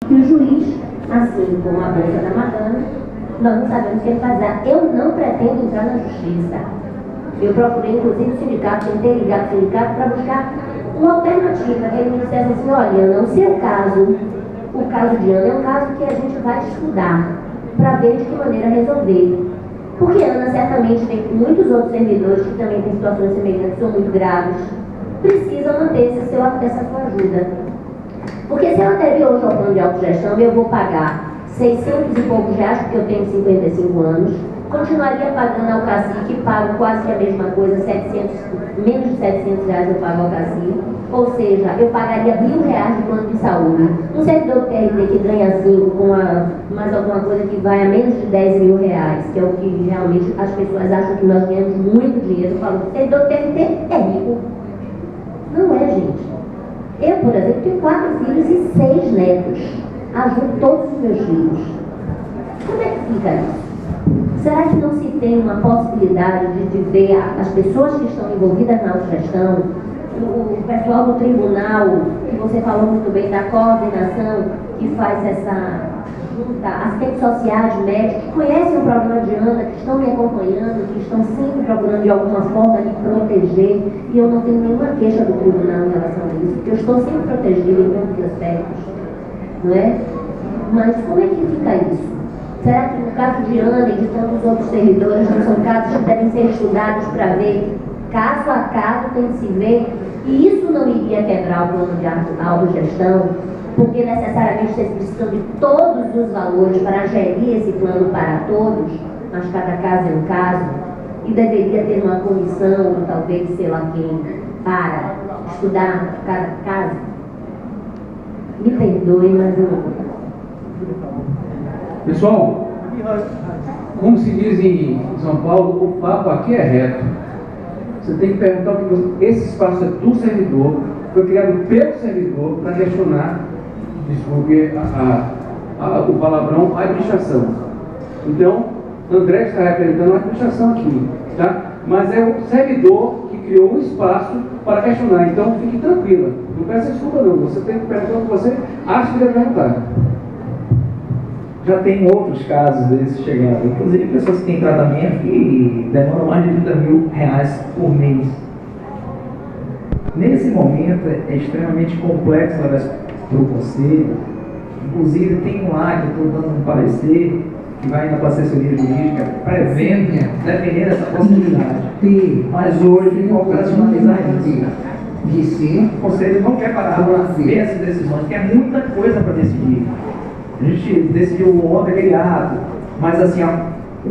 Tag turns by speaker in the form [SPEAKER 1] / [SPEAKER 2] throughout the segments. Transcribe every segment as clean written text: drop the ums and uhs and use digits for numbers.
[SPEAKER 1] que o juiz, assim como a bolsa da Madame, nós não sabemos o que ele faz. Eu não pretendo entrar na justiça. Eu procurei, inclusive, o sindicato, tentei ligar para o sindicato para buscar uma alternativa. Ele me dissesse assim: olha, não, se o caso de Ana é um caso que a gente vai estudar para ver de que maneira resolver. Porque Ana certamente tem muitos outros servidores que também têm situações semelhantes ou muito graves, precisam manter essa sua ajuda. Porque se eu aderir hoje ao plano de autogestão, eu vou pagar 600 e poucos reais, porque eu tenho 55 anos, continuaria pagando ao cacique, pago quase que a mesma coisa, menos de 700 reais eu pago ao cacique, ou seja, eu pagaria R$1.000 de plano de saúde. Um servidor do TRT que ganha 5 com mais alguma coisa que vai a menos de R$10.000, que é o que realmente as pessoas acham que nós ganhamos muito dinheiro, eu falo, o servidor do TRT é rico. Não é, gente. Eu, por exemplo, tenho 4 filhos e 6 netos. Ajudo todos os meus filhos. Como é que fica isso? Será que não se tem uma possibilidade de ver as pessoas que estão envolvidas na autogestão, o pessoal do tribunal, que você falou muito bem, da coordenação, que faz essa junta, assistentes sociais, médicos, que conhecem o problema de Ana, que estão me acompanhando, que estão sempre procurando de alguma forma me proteger, e eu não tenho nenhuma queixa do tribunal em relação a isso, porque eu estou sempre protegida em todos os aspectos, não é? Mas como é que fica isso? Será que no caso de Ana e de tantos outros servidores não são casos que devem ser estudados para ver, caso a caso tem que se ver, e isso não iria quebrar o plano de autogestão, porque necessariamente vocês precisam de todos os valores para gerir esse plano para todos, mas cada caso é um caso, e deveria ter uma comissão, ou talvez, sei lá quem, para estudar cada caso. Me perdoe, mas eu não.
[SPEAKER 2] Pessoal, como se diz em São Paulo, o papo aqui é reto. Você tem que perguntar o que você... Esse espaço é do servidor, foi criado pelo servidor para questionar, desculpe o palavrão, a administração. Então, André está representando a administração aqui, tá? Mas é o servidor que criou um espaço para questionar. Então, fique tranquila. Não peça desculpa não. Você tem que perguntar o que você acha que deve perguntar.
[SPEAKER 3] Já tem outros casos desses chegando, inclusive pessoas que têm tratamento que demoram mais de R$30.000 por mês. Nesse momento é extremamente complexo levar para o conselho. Inclusive tem um lá que eu estou dando um parecer que vai indo para a assessoria jurídica prevendo, defendendo essa possibilidade. Mas hoje vamos operacionalizar isso. O conselho não quer parar para ver essas decisões, porque é muita coisa para decidir. A gente decidiu ontem aquele ato, mas assim,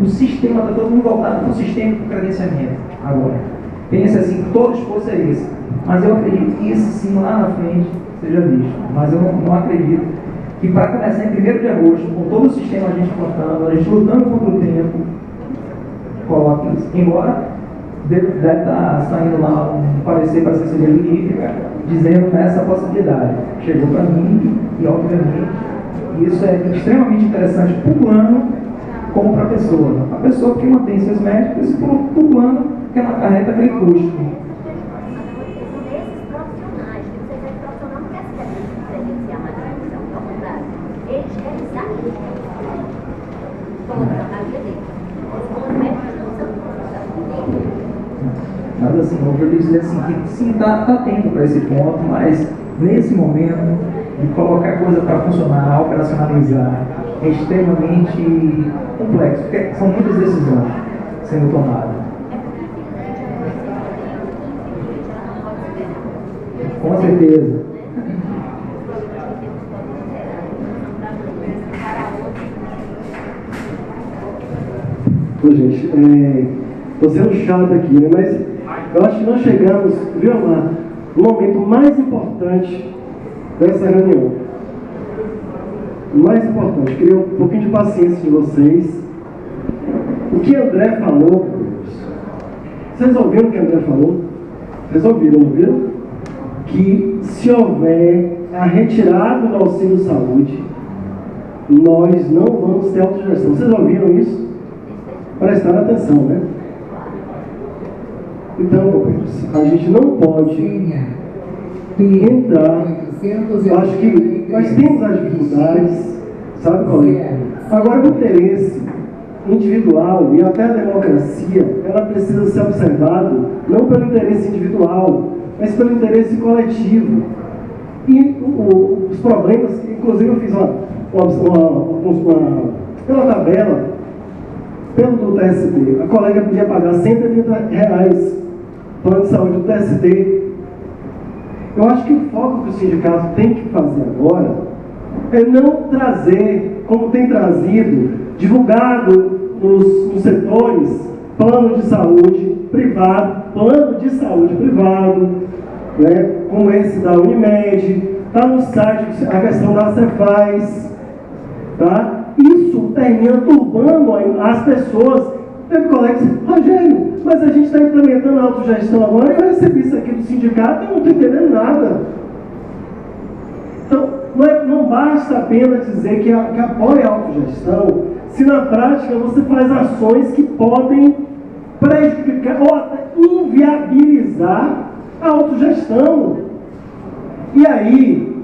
[SPEAKER 3] o sistema está todo mundo voltado para o sistema de credenciamento agora. Pense assim, todo esforço é esse. Mas eu acredito que isso sim lá na frente seja visto. Mas eu não acredito que para começar em 1º de agosto, com todo o sistema a gente contando, a gente lutando contra o tempo, coloque isso. Embora deve estar saindo lá um parecer para a assessoria jurídica dizendo nessa possibilidade. Chegou para mim e obviamente isso é extremamente interessante para o plano como para a pessoa. A pessoa que mantém seus médicos e para o plano que ela acarreta aquele custo. Mas assim, eu vou dizer assim, que sim, está tendo para esse ponto, mas nesse momento de colocar coisa para funcionar, operacionalizar, é extremamente complexo, porque são muitas decisões sendo tomadas. Com certeza.
[SPEAKER 4] Pô, gente, tô sendo chato aqui, né? Mas eu acho que nós chegamos, viu, Amar, no momento mais importante dessa reunião. O mais importante, queria um pouquinho de paciência de vocês. O que André falou, vocês ouviram o que André falou? Vocês ouviram, não ouviram? Que se houver a retirada do auxílio saúde, nós não vamos ter autogestão. Vocês ouviram isso? Prestaram atenção, né? Então, companheiros, a gente não pode entrar Eu acho que nós temos as dificuldades, sabe, colega? Agora, o interesse individual e até a democracia, ela precisa ser observado não pelo interesse individual, mas pelo interesse coletivo. E os problemas, inclusive eu fiz pela tabela, pelo do TST, a colega podia pagar R$130 plano de saúde do TST. Eu acho que o foco que o sindicato tem que fazer agora é não trazer, como tem trazido, divulgado nos setores, plano de saúde privado, né, como esse da Unimed, está no site a questão da Cefaz, tá? Isso termina turbando as pessoas. Teve colegas que disseram, Rogério, mas a gente está implementando a autogestão agora, eu recebi isso aqui do sindicato e não estou entendendo nada. Então, não basta apenas dizer que apoia a autogestão, se na prática você faz ações que podem prejudicar ou até inviabilizar a autogestão. E aí,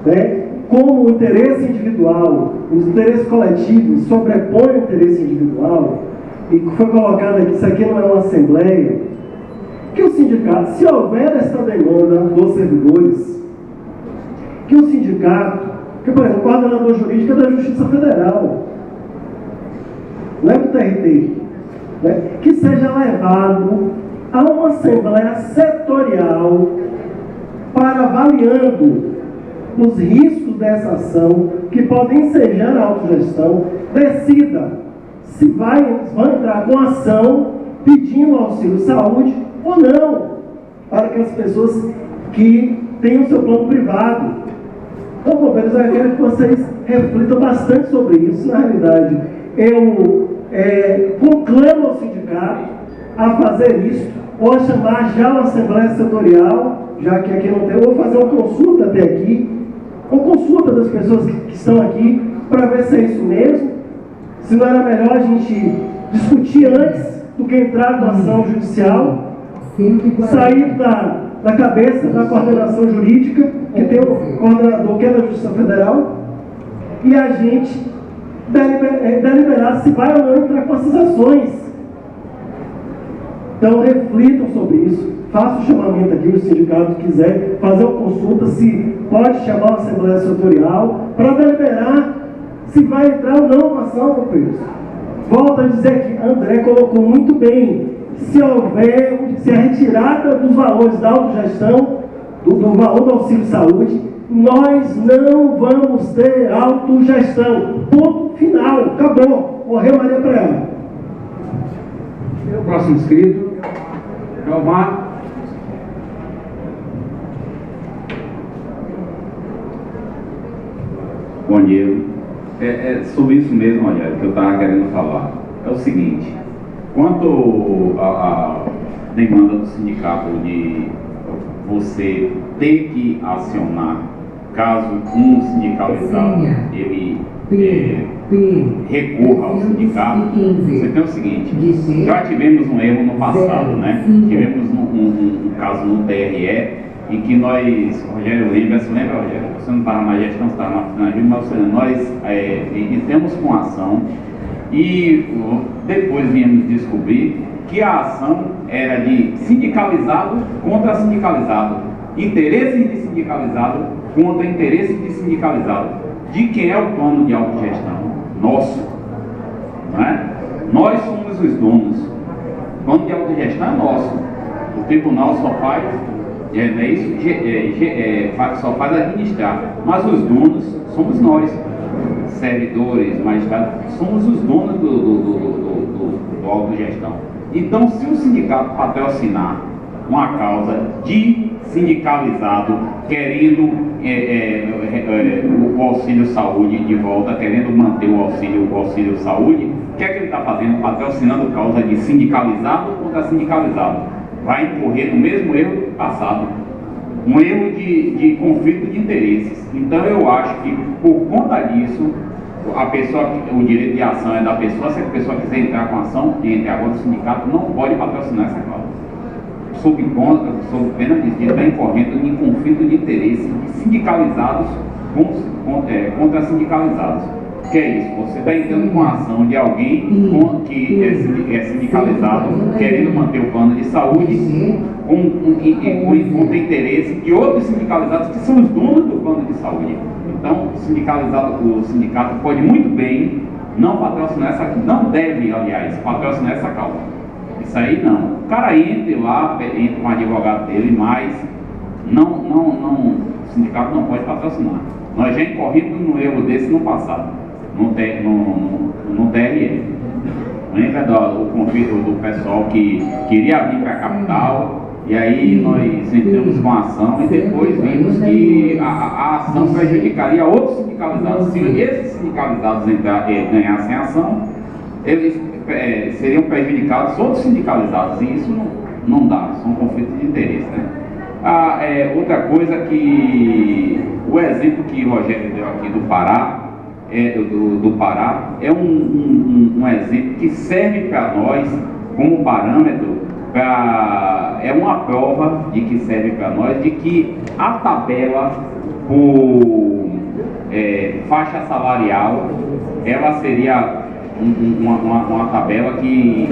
[SPEAKER 4] né, como o interesse individual, os interesses coletivos sobrepõem o interesse individual, e foi colocado aqui, isso aqui não é uma assembleia, que o sindicato, se houver essa demanda dos servidores, que o sindicato, que por exemplo, o coordenador jurídico é da Justiça Federal, não é do TRT, né, que seja levado a uma assembleia setorial para avaliando os riscos dessa ação, que podem ensejar a autogestão, decida se vai entrar com ação pedindo auxílio saúde ou não, para aquelas pessoas que têm o seu plano privado. Então, companheiros, eu quero que vocês reflitam bastante sobre isso. Na realidade, eu conclamo ao sindicato a fazer isso, ou a chamar já uma assembleia setorial, já que aqui não tem, ou fazer uma consulta até aqui, ou consulta das pessoas que estão aqui, para ver se é isso mesmo, se não era melhor a gente discutir antes do que entrar com ação judicial, sair da cabeça da coordenação jurídica, que tem o coordenador que é da Justiça Federal, e a gente deliberar se vai ou não entrar com essas ações. Então reflitam sobre isso, faça o chamamento aqui, o sindicato quiser fazer uma consulta, se pode chamar uma assembleia setorial para deliberar se vai entrar ou não uma ação, companheiros. Volto a dizer que André colocou muito bem, se a retirada dos valores da autogestão, do valor do auxílio saúde, nós não vamos ter autogestão. Ponto final, acabou, morreu Maria Preana.
[SPEAKER 2] O próximo inscrito é o Mar.
[SPEAKER 5] Bom dia. É sobre isso mesmo, Rogério, que eu estava querendo falar. É o seguinte, quanto a demanda do sindicato de você ter que acionar, caso um sindicalizado ele recorra ao sindicato, você tem o seguinte, já tivemos um erro no passado, né? Tivemos um caso no TRE, em que nós, Rogério lembra, Rogério? Você não estava na gestão, você estava na mas nós iniciamos com a ação e depois viemos descobrir que a ação era de sindicalizado contra sindicalizado, interesses de sindicalizado contra interesses de sindicalizado. De quem é o plano de autogestão? Nosso, não é? Nós somos os donos. O plano de autogestão é nosso. O tribunal só faz só faz administrar, mas os donos somos nós, servidores, magistrados, somos os donos do autogestão. Então, se o sindicato patrocinar uma causa de sindicalizado querendo o auxílio saúde de volta, querendo manter o auxílio saúde, o que é que ele está fazendo? Patrocinando causa de sindicalizado contra sindicalizado. Vai incorrer no mesmo erro do passado, um erro de conflito de interesses. Então eu acho que por conta disso, o direito de ação é da pessoa. Se a pessoa quiser entrar com ação, entre agora o sindicato não pode patrocinar essa causa. sob pena de estar incorrendo em conflito de interesse de sindicalizados contra sindicalizados. Que é isso? Você está entrando com a ação de alguém que é sindicalizado, querendo manter o plano de saúde, contra interesse de outros sindicalizados que são os donos do plano de saúde. Então, o sindicato pode muito bem não patrocinar não deve, aliás, patrocinar essa causa. Isso aí não. O cara entra lá, entra com o advogado dele, mas o sindicato não pode patrocinar. Nós já incorrimos num erro desse no passado, no TRE. Lembra do conflito do pessoal que queria vir para a capital, e aí nós entramos com a ação e depois vimos que a ação prejudicaria outros sindicalizados. Se esses sindicalizados ganhassem a ação, eles seriam prejudicados outros sindicalizados, e isso não dá, são conflitos de interesse, né? Outra coisa que o exemplo que o Rogério deu aqui do Pará, do Pará é um exemplo que serve para nós como parâmetro, é uma prova de que serve para nós de que a tabela por faixa salarial, ela seria uma tabela que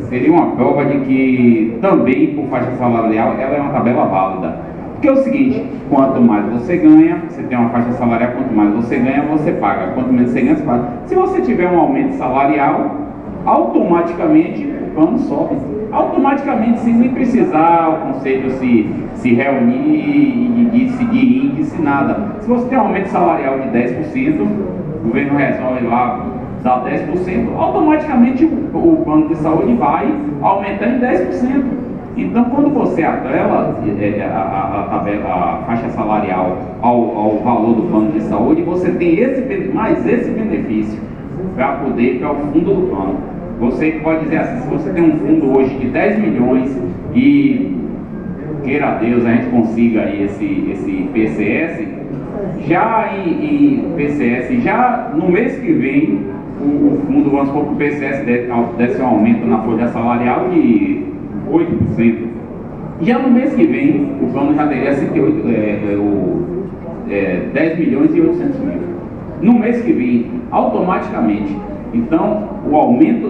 [SPEAKER 5] seria uma prova de que também por faixa salarial ela é uma tabela válida. Porque é o seguinte, quanto mais você ganha, você tem uma faixa salarial, quanto mais você ganha, você paga. Quanto menos você ganha, você paga. Se você tiver um aumento salarial, automaticamente o plano sobe. Automaticamente, sem nem precisar o conselho se reunir e decidir índice, nada. Se você tem um aumento salarial de 10%, o governo resolve lá dar 10%, automaticamente o plano de saúde vai aumentar em 10%. Então, quando você atrela a faixa salarial ao valor do plano de saúde, você tem esse benefício para poder ir para o fundo do plano. Você pode dizer assim, se você tem um fundo hoje de 10 milhões e, queira Deus, a gente consiga aí esse PCS, já no mês que vem, o fundo, vamos supor que o PCS desse um aumento na folha salarial de 8%. Já no mês que vem, o plano já teria 10 milhões e 800 mil. No mês que vem, automaticamente. Então, o aumento,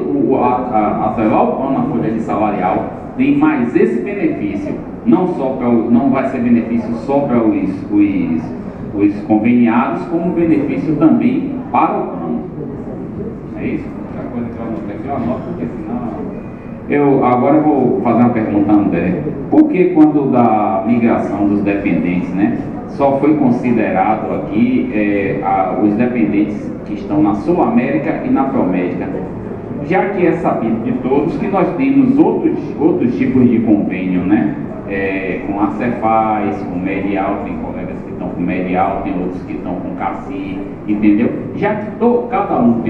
[SPEAKER 5] atrelar o plano na folha de salarial, tem mais esse benefício. Não vai ser benefício só para os conveniados, como benefício também para o plano. É isso? Outra coisa que eu anotei aqui, eu anoto, porque senão... Agora eu vou fazer uma pergunta, André. Por que quando da migração dos dependentes, né, só foi considerado aqui os dependentes que estão na Sul América e na Promédica? Já que é sabido de todos que nós temos outros tipos de convênio, né? Com a Cefaz, com o Medial, tem colegas que estão com o Medial, tem outros que estão com o CACI, entendeu? Já que cada um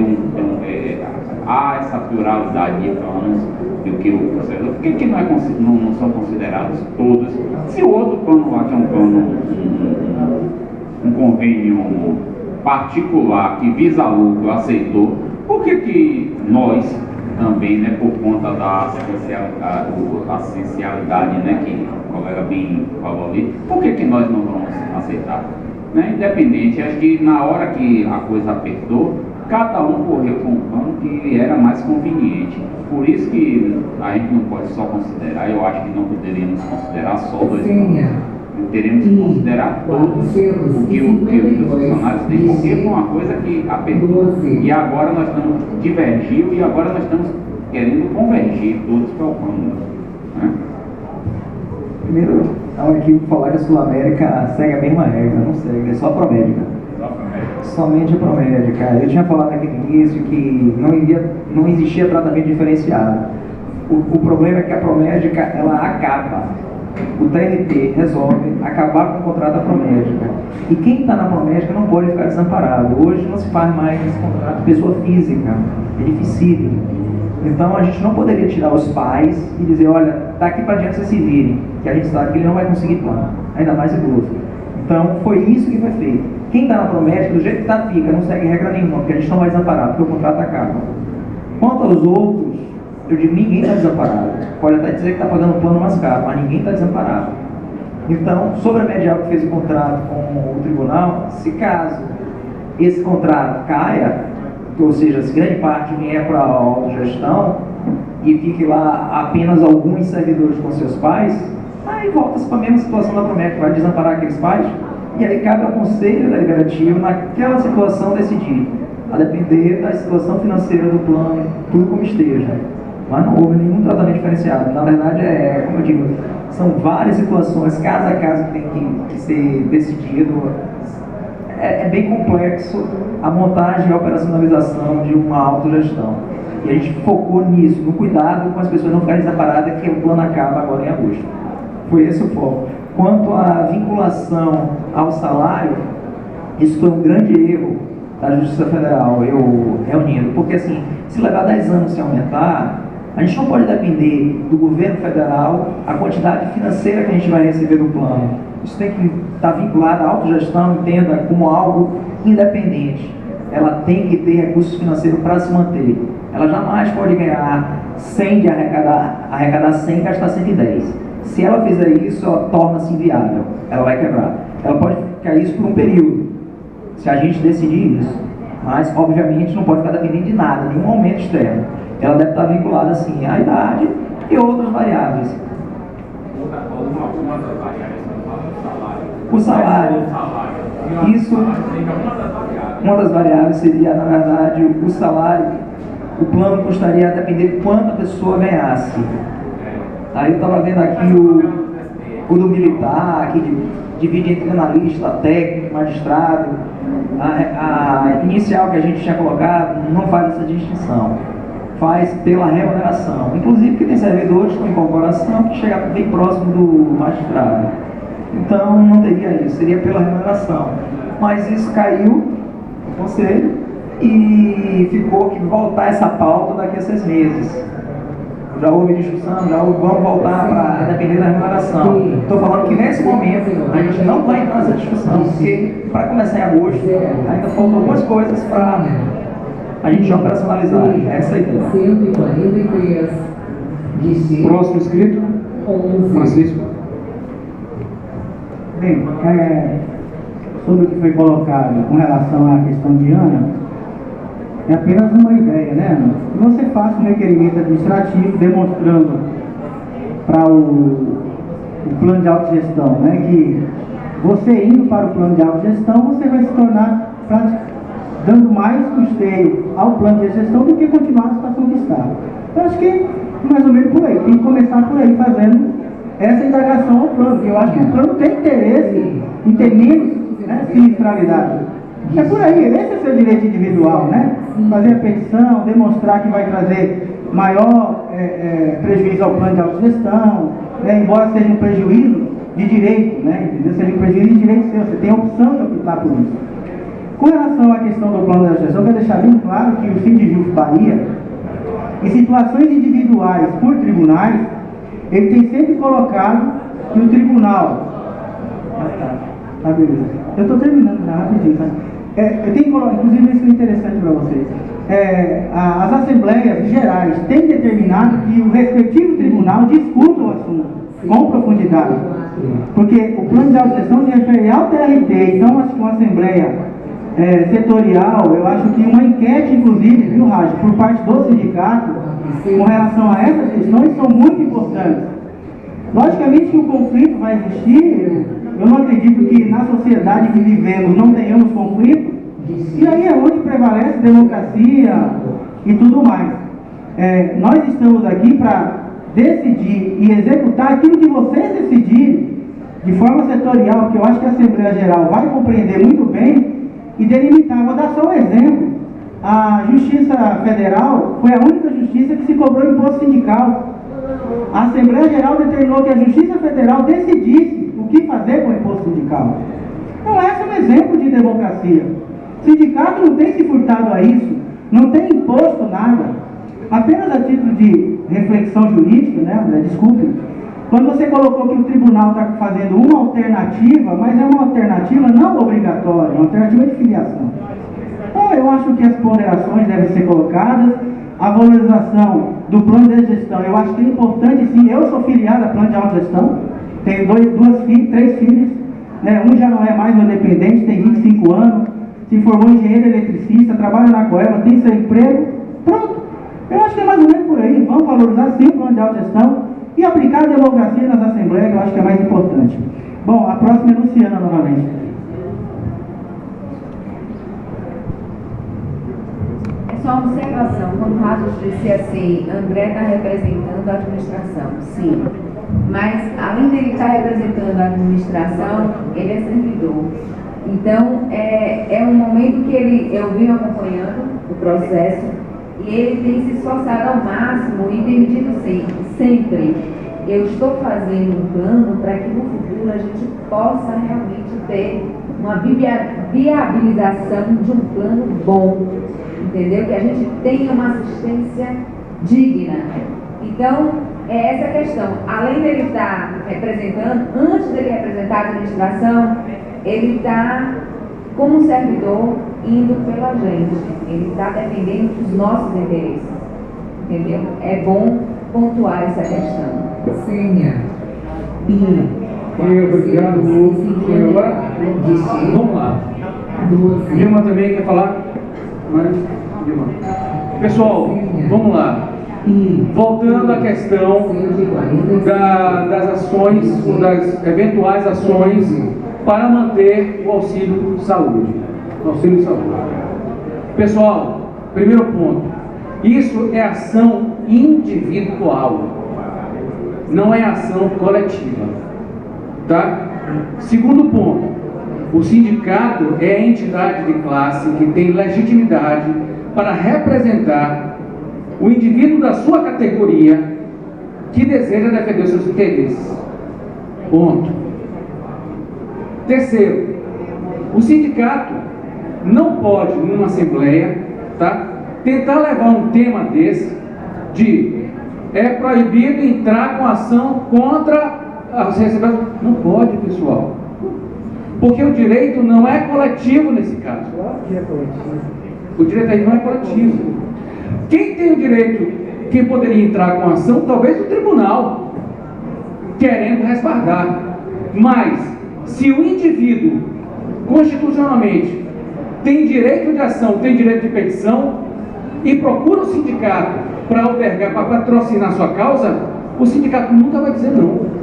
[SPEAKER 5] há essa pluralidade de planos do que o processador, por que não são considerados todos? Se o outro plano lá, que é um convênio particular que visa lucro, aceitou, por que nós também, né, por conta da essencialidade, né, que o colega bem falou ali, por que nós não vamos aceitar? Né? Independente, acho que na hora que a coisa apertou, cada um correu com um plano que era mais conveniente. Por isso que a gente não pode só considerar, eu acho que não poderíamos considerar só dois planos. Teremos que considerar todos o que os funcionários têm, porque foi uma coisa que apertou. E agora nós estamos divergindo e agora nós estamos querendo convergir todos para o plano. Né?
[SPEAKER 3] Primeiro, é um equívoco falar que a Sul América segue a mesma regra, não segue, é só a Promédica. Somente a Promédica. Eu tinha falado aqui no início que não existia tratamento diferenciado. O problema é que a Promédica, ela acaba. O TRT resolve acabar com o contrato da Promédica. E quem está na Promédica não pode ficar desamparado. Hoje não se faz mais esse contrato pessoa física. É difícil. Então a gente não poderia tirar os pais e dizer, olha, daqui para diante vocês se virem, que a gente sabe que ele não vai conseguir plano, ainda mais idoso. Então foi isso que foi feito. Quem está na Promédica, do jeito que está, fica, não segue regra nenhuma, porque a gente não vai desamparar, porque o contrato acaba. Quanto aos outros, eu digo, ninguém está desamparado. Pode até dizer que está pagando o plano mais caro, mas ninguém está desamparado. Então, sobre a Medial que fez o contrato com o tribunal, se caso esse contrato caia, ou seja, se grande parte vier para a autogestão e fique lá apenas alguns servidores com seus pais, aí volta-se para a mesma situação da Promet, vai desamparar aqueles pais, e aí cabe ao Conselho Deliberativo, naquela situação, decidir, a depender da situação financeira do plano, tudo como esteja. Mas não houve nenhum tratamento diferenciado. Na verdade, como eu digo, são várias situações, caso a caso, que tem que ser decidido. É bem complexo a montagem e a operacionalização de uma autogestão. E a gente focou nisso, no cuidado com as pessoas não ficarem desamparadas, que o plano acaba agora em agosto. Foi esse o foco. Quanto à vinculação ao salário, isso foi um grande erro da Justiça Federal, eu reunindo. Porque assim, se levar 10 anos sem aumentar, a gente não pode depender do governo federal a quantidade financeira que a gente vai receber do plano. Isso tem que estar vinculado à autogestão, entenda, como algo independente. Ela tem que ter recursos financeiros para se manter. Ela jamais pode ganhar 100 de arrecadar 100 e gastar 110. Se ela fizer isso, ela torna-se inviável. Ela vai quebrar. Ela pode ficar isso por um período, se a gente decidir isso. Mas, obviamente, não pode ficar dependendo de nada, nenhum aumento externo. Ela deve estar vinculada, assim, à idade e outras variáveis. O salário. Isso, uma das variáveis seria, na verdade, o salário. O plano custaria a depender de quanto a pessoa ganhasse. Aí eu estava vendo aqui o do militar, que divide entre analista, técnico, magistrado. A inicial que a gente tinha colocado não faz essa distinção. Faz pela remuneração. Inclusive que tem servidores com incorporação que chega bem próximo do magistrado. Então não teria isso, seria pela remuneração. Mas isso caiu no Conselho e ficou que voltar essa pauta daqui a 6 meses. Já houve discussão, vamos voltar para depender da remuneração. Estou falando que nesse momento a gente não vai entrar nessa discussão, porque para começar em agosto ainda faltam algumas coisas para a gente operacionalizar. Essa é a ideia.
[SPEAKER 6] 143 de C.
[SPEAKER 2] Próximo inscrito, Francisco.
[SPEAKER 7] Bem, sobre o que foi colocado com relação à questão de Ana, é apenas uma ideia, né, Ana? Você faz um requerimento administrativo demonstrando para o plano de autogestão, né, que você indo para o plano de autogestão, você vai se tornar dando mais custeio ao plano de gestão do que continuar na situação que está. Eu acho que mais ou menos por aí, tem que começar por aí fazendo essa indagação ao plano, porque eu acho que o plano tem interesse em ter menos, né, sinistralidade. É por aí, esse é o seu direito individual, né? Fazer a petição, demonstrar que vai trazer maior prejuízo ao plano de autogestão, né? Embora seja um prejuízo de direito, né? Entendeu? Seja um prejuízo de direito seu, você tem a opção de optar por isso. Com relação à questão do plano de autogestão, eu quero deixar bem claro que o Sindjuf Bahia, em situações individuais por tribunais, ele tem sempre colocado que o tribunal... Tá, beleza. Eu estou terminando já rapidinho, tá? Eu tenho que colocar, inclusive isso é interessante para vocês. As assembleias gerais têm determinado que o respectivo tribunal discuta o assunto com profundidade. Porque o plano de autogestão se refere ao TRT, então acho que uma assembleia setorial, eu acho que uma enquete, inclusive, viu, Raj, por parte do sindicato, com relação a essas questões, são muito importantes. Logicamente que o conflito vai existir, eu não acredito que na sociedade que vivemos não tenhamos conflito, e aí é onde prevalece democracia e tudo mais. Nós estamos aqui para decidir e executar aquilo que vocês decidirem, de forma setorial, que eu acho que a Assembleia Geral vai compreender muito bem e delimitar. Vou dar só um exemplo. A Justiça Federal foi a única justiça que se cobrou imposto sindical. A Assembleia Geral determinou que a Justiça Federal decidisse o que fazer com o imposto sindical. Então, esse é um exemplo de democracia. O sindicato não tem se furtado a isso, não tem imposto nada. Apenas a título de reflexão jurídica, né, André? Desculpe. Quando você colocou que o tribunal está fazendo uma alternativa, mas é uma alternativa não obrigatória, uma alternativa de filiação. Então, eu acho que as ponderações devem ser colocadas, a valorização do plano de gestão. Eu acho que é importante, sim. Eu sou filiado a plano de autogestão, tenho três filhos, né? Um já não é mais um independente, tem 25 anos, se formou engenheiro eletricista, trabalha na Coelba, tem seu emprego, pronto. Eu acho que é mais ou menos por aí. Vamos valorizar sim o plano de autogestão e aplicar a democracia nas assembleias, que eu acho que é mais importante. Bom, a próxima é Luciana novamente.
[SPEAKER 6] É só uma observação, quando o Raso disse assim, André está representando a administração, sim. Mas, além dele estar representando a administração, ele é servidor. Então, é um momento que eu venho acompanhando o processo e ele tem se esforçado ao máximo e tem dito sempre, eu estou fazendo um plano para que no futuro a gente possa realmente ter uma viabilização de um plano bom, entendeu? Que a gente tenha uma assistência digna. Então, é essa a questão. Além dele estar representando, antes dele representar a administração, ele está, como servidor, indo pela gente. Ele está defendendo os nossos interesses. Entendeu? É bom pontuar essa questão.
[SPEAKER 2] Sim. Obrigado, Lu. Agora, vamos lá. Dilma também quer falar? Dilma. Pessoal, vamos lá. Voltando à questão das ações, ou das eventuais ações para manter o auxílio saúde. Auxílio saúde. Pessoal, primeiro ponto. Isso é ação individual. Não é ação coletiva. Tá? Segundo ponto. O sindicato é a entidade de classe que tem legitimidade para representar o indivíduo da sua categoria que deseja defender os seus interesses. Ponto. Terceiro, o sindicato não pode, numa assembleia, tá, tentar levar um tema desse de é proibido entrar com ação contra as receitas. Não pode, pessoal. Porque o direito não é coletivo nesse caso. O direito aí não é coletivo. Quem tem o direito, quem poderia entrar com ação, talvez o tribunal, querendo resguardar. Mas, se o indivíduo, constitucionalmente, tem direito de ação, tem direito de petição, e procura o sindicato para albergar, para patrocinar sua causa, o sindicato nunca vai dizer não.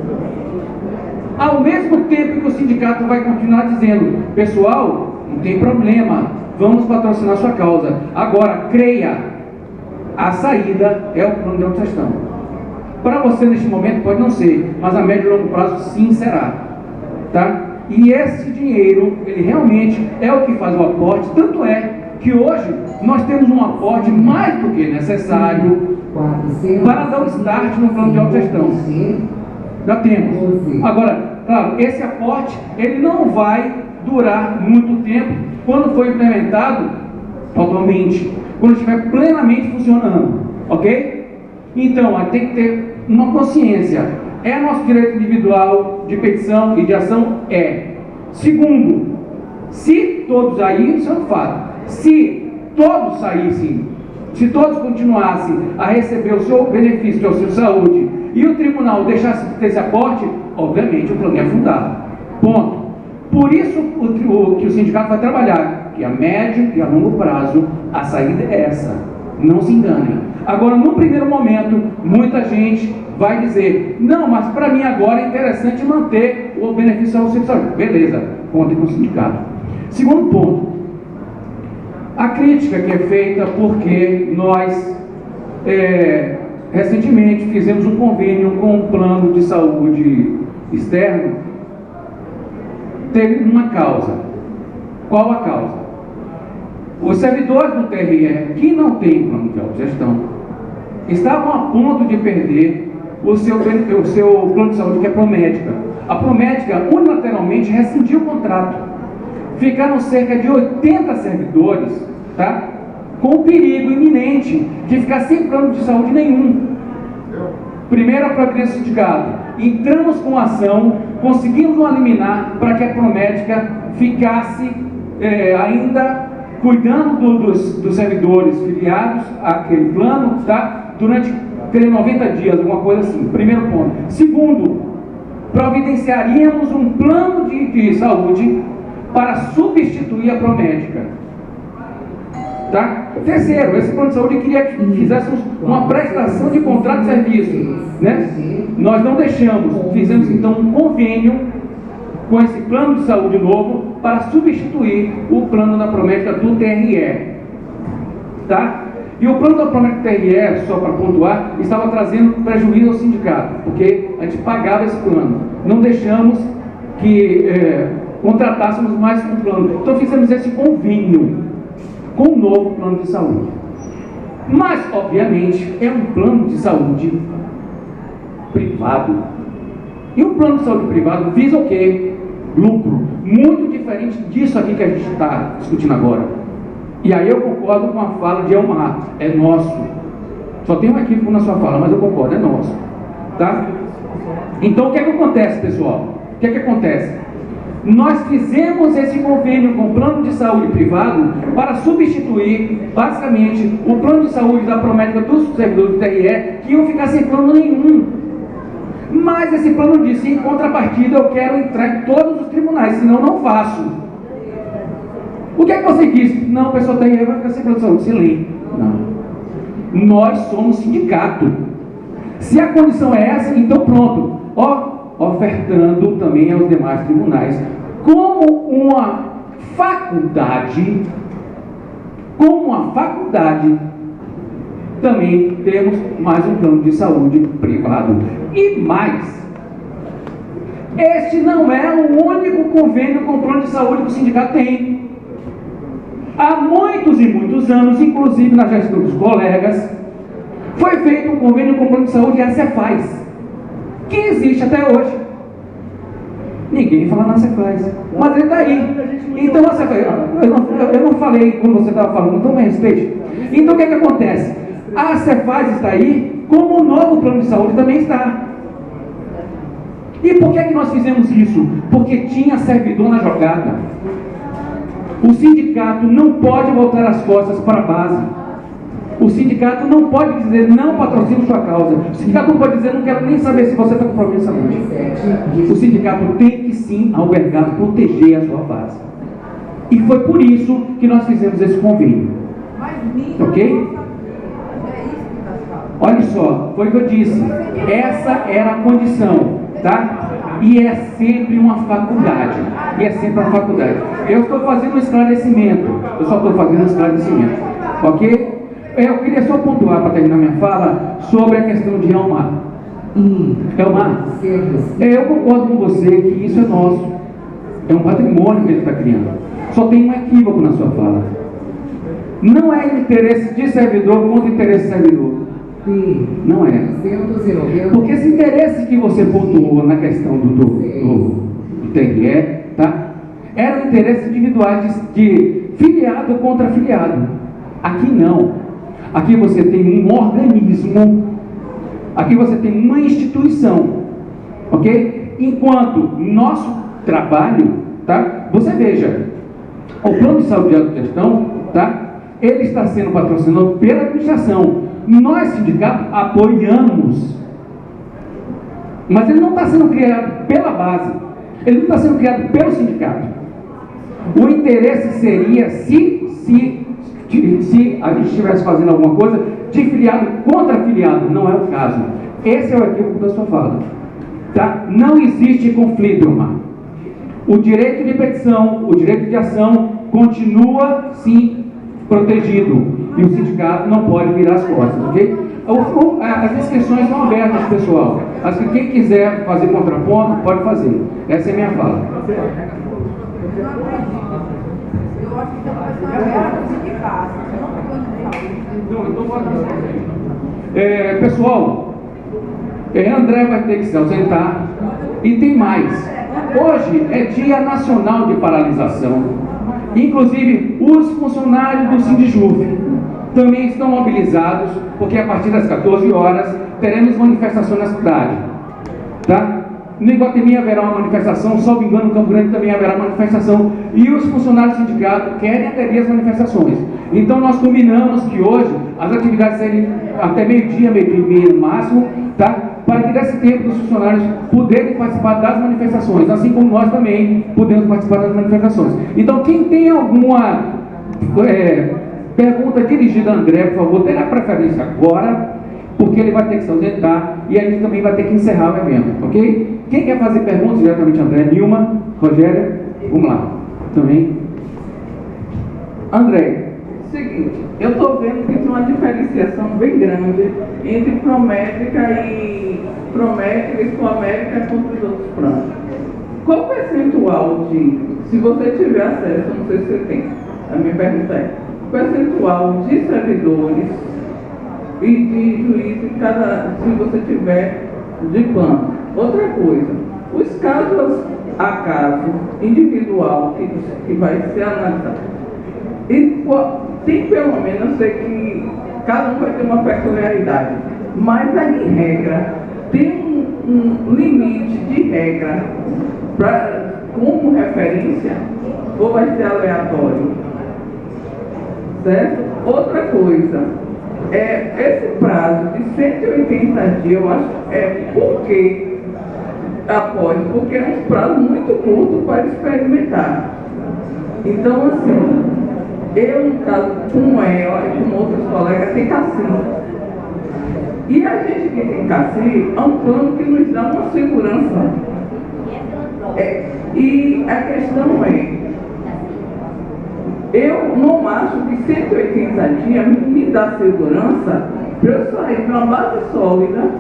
[SPEAKER 2] Ao mesmo tempo que o sindicato vai continuar dizendo, pessoal, não tem problema, vamos patrocinar sua causa. Agora, creia, a saída é o plano de autogestão. Para você, neste momento, pode não ser, mas a médio e longo prazo, sim, será. Tá? E esse dinheiro, ele realmente é o que faz o aporte, tanto é que hoje nós temos um aporte mais do que necessário para dar o start no plano de autogestão. Já temos. Agora, claro, esse aporte, ele não vai durar muito tempo quando for implementado totalmente, quando estiver plenamente funcionando, ok? Então, tem que ter uma consciência. É nosso direito individual de petição e de ação? É. Segundo, se todos aí, isso é um fato. Se todos saíssem, se todos continuassem a receber o seu benefício de auxílio saúde e o tribunal deixasse de ter esse aporte, obviamente o plano é fundado. Ponto. Por isso que o sindicato vai trabalhar, que a médio e a longo prazo a saída é essa. Não se enganem. Agora, no primeiro momento, muita gente vai dizer, não, mas para mim agora é interessante manter o benefício ao auxílio saúde. Beleza, contem com o sindicato. Segundo ponto, a crítica que é feita porque nós recentemente fizemos um convênio com um plano de saúde externo, teve uma causa. Qual a causa? Os servidores do TRE, que não têm plano de autogestão, estavam a ponto de perder o seu plano de saúde, que é Promédica. A Promédica unilateralmente rescindiu o contrato. Ficaram cerca de 80 servidores, tá, com o perigo iminente de ficar sem plano de saúde nenhum. Primeiro, a própria sindicato. Entramos com ação, conseguimos uma liminar para que a Promédica ficasse ainda cuidando dos servidores filiados àquele plano, tá, durante querer 90 dias, alguma coisa assim. Primeiro ponto. Segundo, providenciaríamos um plano de saúde para substituir a Promédica. Tá? Terceiro, esse plano de saúde queria que fizéssemos uma prestação de contrato de serviço, né? Nós não deixamos, fizemos então um convênio com esse plano de saúde novo para substituir o plano da Promédica do TRE, tá? E o plano da Promédica do TRE, só para pontuar, estava trazendo prejuízo ao sindicato, porque a gente pagava esse plano, não deixamos que contratássemos mais um plano, então fizemos esse convênio com um novo plano de saúde. Mas, obviamente, é um plano de saúde privado. E um plano de saúde privado visa o quê? Lucro. Muito diferente disso aqui que a gente está discutindo agora. E aí eu concordo com a fala de Elmar. É nosso. Só tem um equívoco na sua fala, mas eu concordo, é nosso. Tá? Então, o que é que acontece, pessoal? O que é que acontece? Nós fizemos esse convênio com o plano de saúde privado para substituir, basicamente, o plano de saúde da Promédica dos servidores do TRE, que iam ficar sem plano nenhum. Mas esse plano disse, em contrapartida, eu quero entrar em todos os tribunais, senão não faço. O que é que você quis? Não, o pessoal do TRE vai ficar sem plano de saúde. Silêncio. Não. Nós somos sindicato. Se a condição é essa, então pronto. Ofertando também aos demais tribunais como uma faculdade, também temos mais um plano de saúde privado. E mais, este não é o único convênio com plano de saúde que o sindicato tem. Há muitos e muitos anos, inclusive na gestão dos colegas, foi feito um convênio com plano de saúde e a Cefaz, que existe até hoje. Ninguém fala na Cefaz, mas ele está aí. Então a Cefaz, eu não falei quando você estava falando, então me respeite. Então o que é que acontece? A Cefaz está aí, como o novo plano de saúde também está. E por que é que nós fizemos isso? Porque tinha servidor na jogada. O sindicato não pode voltar as costas para a base. O sindicato não pode dizer, não patrocino sua causa. O sindicato não pode dizer, não quero nem saber se você está com problema de saúde. O sindicato tem que sim albergar, proteger a sua base. E foi por isso que nós fizemos esse convênio. Ok? Olha só, foi o que eu disse. Essa era a condição, tá? E é sempre uma faculdade. Eu estou fazendo um esclarecimento. Ok? Eu queria só pontuar, para terminar minha fala, sobre a questão de Elmar. Elmar, eu concordo com você que isso é nosso. É um patrimônio que ele está criando. Só tem um equívoco na sua fala. Não é interesse de servidor contra interesse de servidor. Não é. Porque esse interesse que você pontuou na questão do TRE, tá? Eram interesses individuais de filiado contra afiliado. Aqui não. Aqui você tem um organismo, aqui você tem uma instituição, ok? Enquanto nosso trabalho, tá? Você veja, o plano de saúde de autogestão, tá? Ele está sendo patrocinado pela administração. Nós, sindicato, apoiamos, mas ele não está sendo criado pela base, ele não está sendo criado pelo sindicato. O interesse seria se a gente estivesse fazendo alguma coisa de filiado contra afiliado. Não é o caso. Esse é o equívoco da sua fala, tá? Não existe conflito, irmão. O direito de petição, o direito de ação continua sim protegido e o sindicato não pode virar as costas, ok? As inscrições estão abertas, pessoal. Quem quiser fazer contraponto pode fazer. Essa é a minha fala.
[SPEAKER 6] Eu acho que vai ser aberto de casa.
[SPEAKER 2] Pessoal, André vai ter que se ausentar. E tem mais. Hoje é Dia Nacional de Paralisação. Inclusive, os funcionários do Sindijuf também estão mobilizados, porque a partir das 14 horas teremos manifestação na cidade. Tá? no Iguatemi haverá uma manifestação, salvo engano, no Campo Grande também haverá manifestação, e os funcionários do sindicato querem aderir às manifestações. Então nós combinamos que hoje as atividades serem até meio-dia, meio-dia e meia no máximo, tá? Para que desse tempo dos funcionários poderem participar das manifestações, assim como nós também podemos participar das manifestações. Então quem tem alguma pergunta dirigida a André, por favor, terá preferência agora, porque ele vai ter que se ausentar e a gente também vai ter que encerrar o evento, ok? Quem quer fazer perguntas diretamente a André? Nilma, Rogério, vamos lá, também. André.
[SPEAKER 8] Seguinte, eu estou vendo que tem uma diferenciação bem grande entre Prométrica e Sul-América contra os outros planos. Qual o percentual de, se você tiver acesso, não sei se você tem, a minha pergunta é, percentual de servidores e de juízes se você tiver de plano? Outra coisa, os casos a caso individual que vai ser analisado. E tem pelo menos, eu sei que cada um vai ter uma peculiaridade, mas em regra, tem um limite de regra como referência, ou vai ser aleatório? Certo? Outra coisa, esse prazo de 180 dias, eu acho, porque é um prazo muito curto para experimentar. Então, assim, eu, no caso, com ela e com outros colegas, tem CACI. E a gente que tem CACI é um plano que nos dá uma segurança. E a questão eu não acho que 180 dias me dá segurança para eu sair de uma base sólida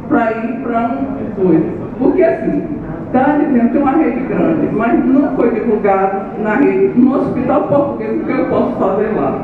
[SPEAKER 8] para ir para um coisa. Porque assim, está dizendo que é uma rede grande, mas não foi divulgado na rede, no hospital português, o que eu posso fazer lá.